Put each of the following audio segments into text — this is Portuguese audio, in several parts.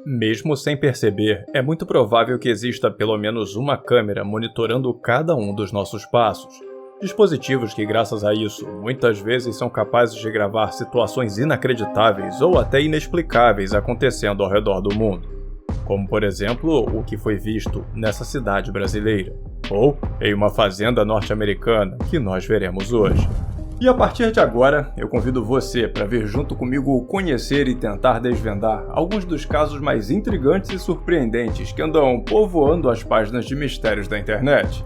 Mesmo sem perceber, é muito provável que exista pelo menos uma câmera monitorando cada um dos nossos passos. Dispositivos que, graças a isso, muitas vezes são capazes de gravar situações inacreditáveis ou até inexplicáveis acontecendo ao redor do mundo. Como, por exemplo, o que foi visto nessa cidade brasileira, ou em uma fazenda norte-americana que nós veremos hoje. E a partir de agora, eu convido você para vir junto comigo conhecer e tentar desvendar alguns dos casos mais intrigantes e surpreendentes que andam povoando as páginas de mistérios da internet.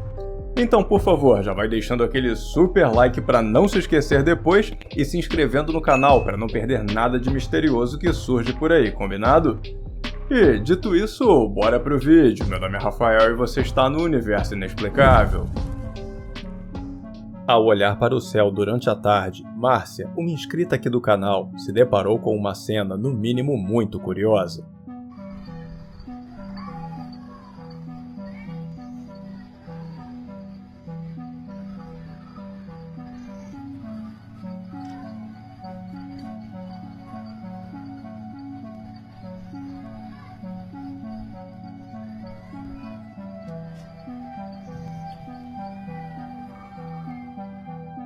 Então, por favor, já vai deixando aquele super like para não se esquecer depois e se inscrevendo no canal para não perder nada de misterioso que surge por aí, combinado? E, dito isso, bora pro vídeo. Meu nome é Rafael e você está no Universo Inexplicável. Ao olhar para o céu durante a tarde, Márcia, uma inscrita aqui do canal, se deparou com uma cena no mínimo muito curiosa.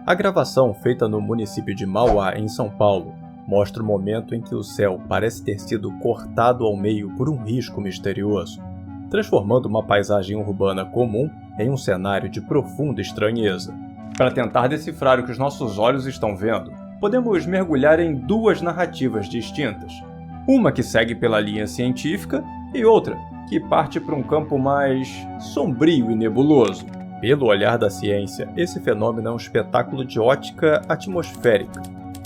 A gravação, feita no município de Mauá, em São Paulo, mostra o momento em que o céu parece ter sido cortado ao meio por um risco misterioso, transformando uma paisagem urbana comum em um cenário de profunda estranheza. Para tentar decifrar o que os nossos olhos estão vendo, podemos mergulhar em duas narrativas distintas. Uma que segue pela linha científica e outra que parte para um campo mais sombrio e nebuloso. Pelo olhar da ciência, esse fenômeno é um espetáculo de ótica atmosférica,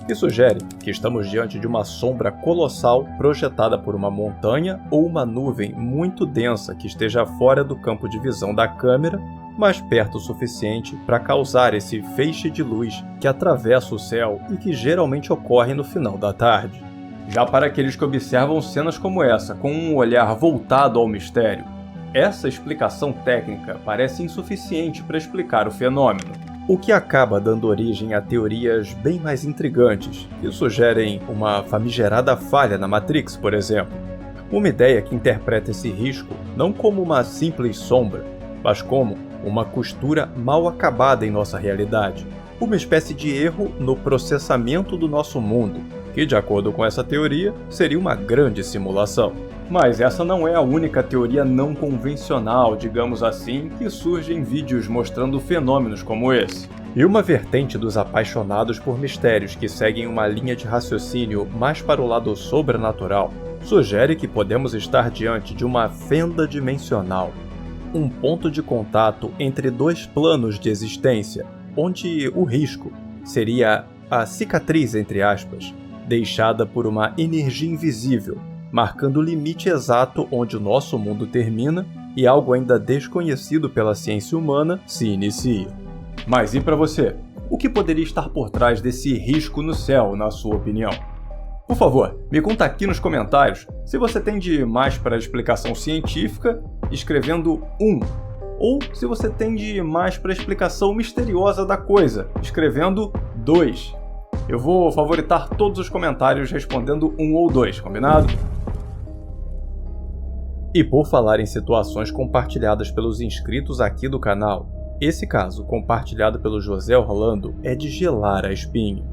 que sugere que estamos diante de uma sombra colossal projetada por uma montanha ou uma nuvem muito densa que esteja fora do campo de visão da câmera, mas perto o suficiente para causar esse feixe de luz que atravessa o céu e que geralmente ocorre no final da tarde. Já para aqueles que observam cenas como essa com um olhar voltado ao mistério, essa explicação técnica parece insuficiente para explicar o fenômeno, o que acaba dando origem a teorias bem mais intrigantes, que sugerem uma famigerada falha na Matrix, por exemplo. Uma ideia que interpreta esse risco não como uma simples sombra, mas como uma costura mal acabada em nossa realidade, uma espécie de erro no processamento do nosso mundo, que, de acordo com essa teoria, seria uma grande simulação. Mas essa não é a única teoria não convencional, digamos assim, que surge em vídeos mostrando fenômenos como esse. E uma vertente dos apaixonados por mistérios que seguem uma linha de raciocínio mais para o lado sobrenatural sugere que podemos estar diante de uma fenda dimensional, um ponto de contato entre dois planos de existência, onde o risco seria a cicatriz, entre aspas, deixada por uma energia invisível, marcando o limite exato onde o nosso mundo termina e algo ainda desconhecido pela ciência humana se inicia. Mas e para você? O que poderia estar por trás desse risco no céu, na sua opinião? Por favor, me conta aqui nos comentários se você tende mais para a explicação científica, escrevendo 1, ou se você tende mais para a explicação misteriosa da coisa, escrevendo 2. Eu vou favoritar todos os comentários respondendo 1 ou 2, combinado? E por falar em situações compartilhadas pelos inscritos aqui do canal, esse caso, compartilhado pelo José Orlando, é de gelar a espinha.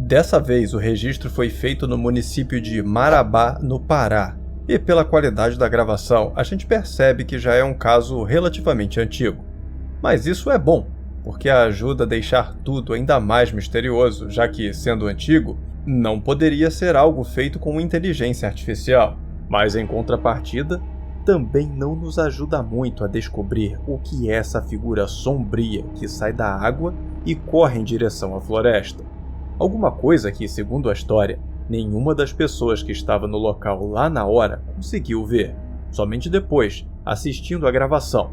Dessa vez, o registro foi feito no município de Marabá, no Pará, e pela qualidade da gravação, a gente percebe que já é um caso relativamente antigo. Mas isso é bom, porque ajuda a deixar tudo ainda mais misterioso, já que, sendo antigo, não poderia ser algo feito com inteligência artificial. Mas, em contrapartida, também não nos ajuda muito a descobrir o que é essa figura sombria que sai da água e corre em direção à floresta. Alguma coisa que, segundo a história, nenhuma das pessoas que estava no local lá na hora conseguiu ver, somente depois, assistindo à gravação.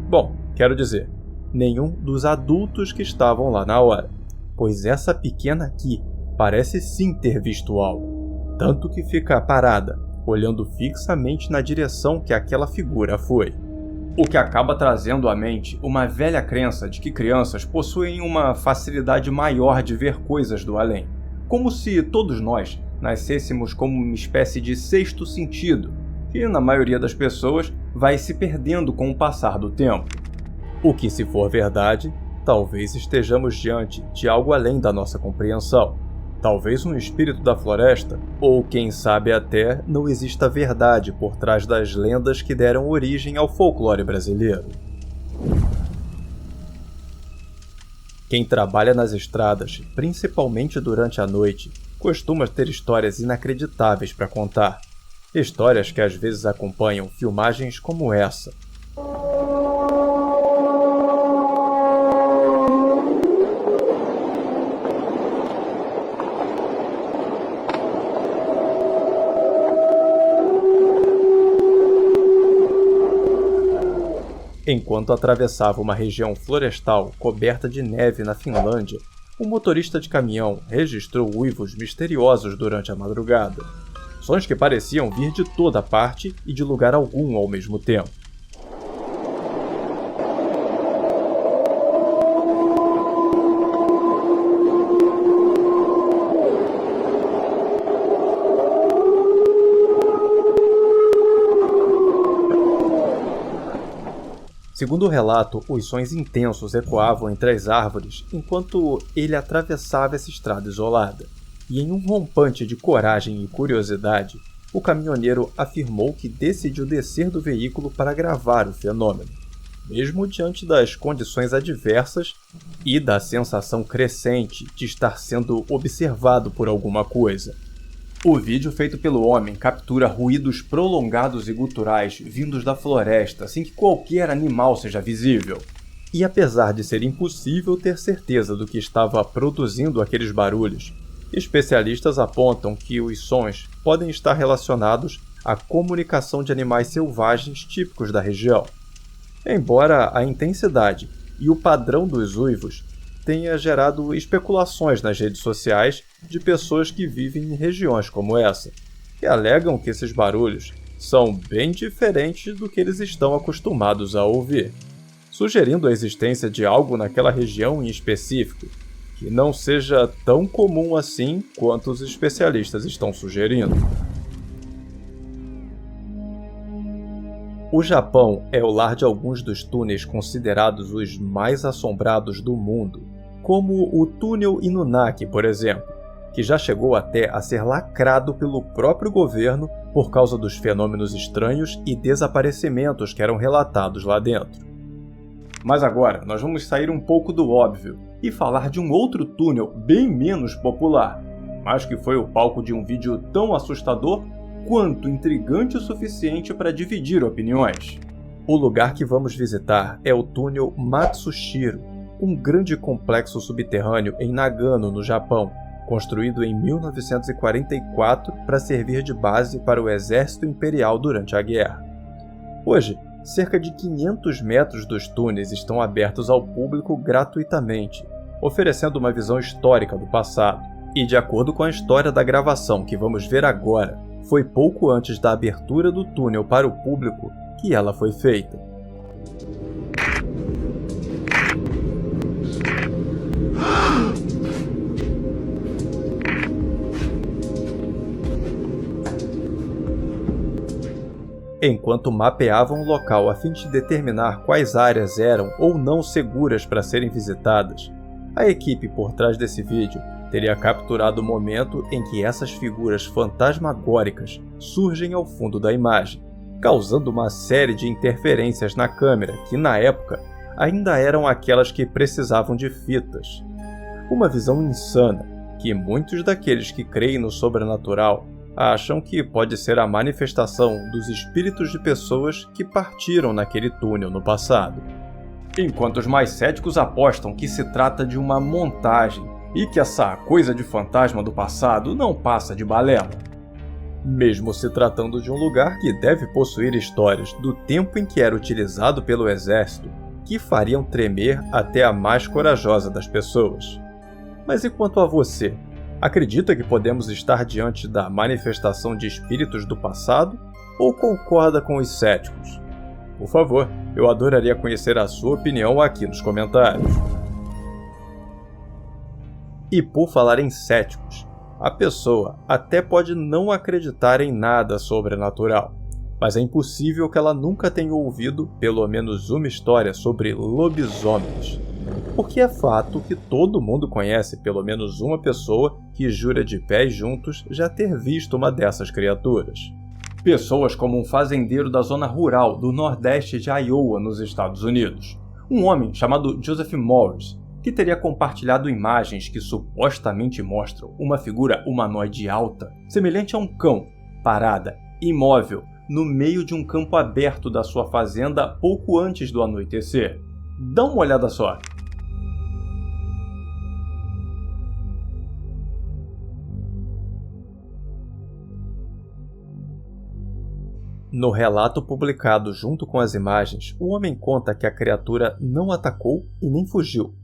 Bom, quero dizer, nenhum dos adultos que estavam lá na hora, pois essa pequena aqui parece sim ter visto algo, tanto que fica parada, olhando fixamente na direção que aquela figura foi. O que acaba trazendo à mente uma velha crença de que crianças possuem uma facilidade maior de ver coisas do além, como se todos nós nascêssemos como uma espécie de sexto sentido, que na maioria das pessoas vai se perdendo com o passar do tempo. O que, se for verdade, talvez estejamos diante de algo além da nossa compreensão. Talvez um espírito da floresta, ou quem sabe até não exista verdade por trás das lendas que deram origem ao folclore brasileiro. Quem trabalha nas estradas, principalmente durante a noite, costuma ter histórias inacreditáveis para contar. Histórias que às vezes acompanham filmagens como essa. Enquanto atravessava uma região florestal coberta de neve na Finlândia, um motorista de caminhão registrou uivos misteriosos durante a madrugada. Sons que pareciam vir de toda parte e de lugar algum ao mesmo tempo. Segundo o relato, os sons intensos ecoavam entre as árvores enquanto ele atravessava essa estrada isolada. E em um rompante de coragem e curiosidade, o caminhoneiro afirmou que decidiu descer do veículo para gravar o fenômeno, mesmo diante das condições adversas e da sensação crescente de estar sendo observado por alguma coisa. O vídeo feito pelo homem captura ruídos prolongados e guturais vindos da floresta sem que qualquer animal seja visível. E apesar de ser impossível ter certeza do que estava produzindo aqueles barulhos, especialistas apontam que os sons podem estar relacionados à comunicação de animais selvagens típicos da região. Embora a intensidade e o padrão dos uivos tenha gerado especulações nas redes sociais de pessoas que vivem em regiões como essa, que alegam que esses barulhos são bem diferentes do que eles estão acostumados a ouvir, sugerindo a existência de algo naquela região em específico, que não seja tão comum assim quanto os especialistas estão sugerindo. O Japão é o lar de alguns dos túneis considerados os mais assombrados do mundo, como o túnel Inunaki, por exemplo, que já chegou até a ser lacrado pelo próprio governo por causa dos fenômenos estranhos e desaparecimentos que eram relatados lá dentro. Mas agora nós vamos sair um pouco do óbvio e falar de um outro túnel bem menos popular, mas que foi o palco de um vídeo tão assustador quanto intrigante o suficiente para dividir opiniões. O lugar que vamos visitar é o túnel Matsushiro, um grande complexo subterrâneo em Nagano, no Japão, construído em 1944 para servir de base para o exército imperial durante a guerra. Hoje, cerca de 500 metros dos túneis estão abertos ao público gratuitamente, oferecendo uma visão histórica do passado. E de acordo com a história da gravação que vamos ver agora, foi pouco antes da abertura do túnel para o público que ela foi feita. Enquanto mapeavam o local a fim de determinar quais áreas eram ou não seguras para serem visitadas, a equipe por trás desse vídeo teria capturado o momento em que essas figuras fantasmagóricas surgem ao fundo da imagem, causando uma série de interferências na câmera que, na época, ainda eram aquelas que precisavam de fitas. Uma visão insana que muitos daqueles que creem no sobrenatural acham que pode ser a manifestação dos espíritos de pessoas que partiram naquele túnel no passado. Enquanto os mais céticos apostam que se trata de uma montagem e que essa coisa de fantasma do passado não passa de balela. Mesmo se tratando de um lugar que deve possuir histórias do tempo em que era utilizado pelo exército, que fariam tremer até a mais corajosa das pessoas. Mas e quanto a você? Acredita que podemos estar diante da manifestação de espíritos do passado ou concorda com os céticos? Por favor, eu adoraria conhecer a sua opinião aqui nos comentários. E por falar em céticos, a pessoa até pode não acreditar em nada sobrenatural, mas é impossível que ela nunca tenha ouvido pelo menos uma história sobre lobisomens. Porque é fato que todo mundo conhece pelo menos uma pessoa que jura de pés juntos já ter visto uma dessas criaturas. Pessoas como um fazendeiro da zona rural do nordeste de Iowa, nos Estados Unidos. Um homem chamado Joseph Morris, que teria compartilhado imagens que supostamente mostram uma figura humanoide alta, semelhante a um cão, parada, imóvel, no meio de um campo aberto da sua fazenda pouco antes do anoitecer. Dá uma olhada só. No relato publicado junto com as imagens, o homem conta que a criatura não atacou e nem fugiu.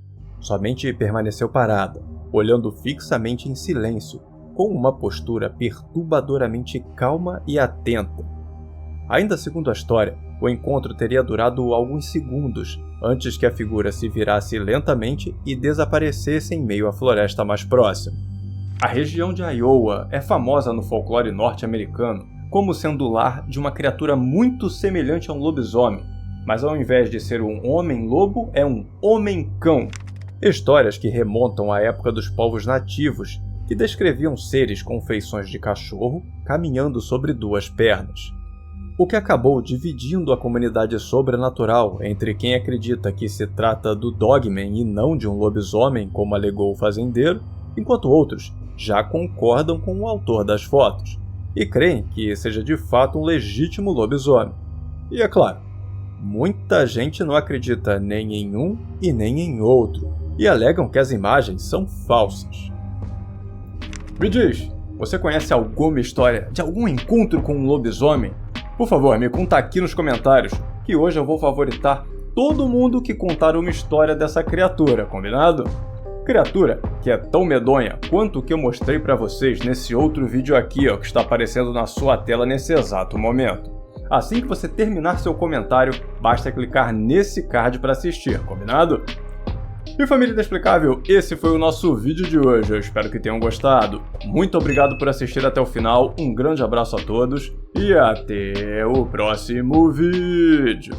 Somente permaneceu parada, olhando fixamente em silêncio, com uma postura perturbadoramente calma e atenta. Ainda segundo a história, o encontro teria durado alguns segundos antes que a figura se virasse lentamente e desaparecesse em meio à floresta mais próxima. A região de Iowa é famosa no folclore norte-americano como sendo o lar de uma criatura muito semelhante a um lobisomem, mas ao invés de ser um homem-lobo, é um homem-cão. Histórias que remontam à época dos povos nativos, que descreviam seres com feições de cachorro caminhando sobre duas pernas. O que acabou dividindo a comunidade sobrenatural entre quem acredita que se trata do Dogman e não de um lobisomem, como alegou o fazendeiro, enquanto outros já concordam com o autor das fotos e creem que seja de fato um legítimo lobisomem. E é claro, muita gente não acredita nem em um e nem em outro, e alegam que as imagens são falsas. Me diz, você conhece alguma história de algum encontro com um lobisomem? Por favor, me conta aqui nos comentários, que hoje eu vou favoritar todo mundo que contar uma história dessa criatura, combinado? Criatura que é tão medonha quanto o que eu mostrei para vocês nesse outro vídeo aqui, ó, que está aparecendo na sua tela nesse exato momento. Assim que você terminar seu comentário, basta clicar nesse card para assistir, combinado? E família inexplicável, esse foi o nosso vídeo de hoje, eu espero que tenham gostado. Muito obrigado por assistir até o final, um grande abraço a todos e até o próximo vídeo.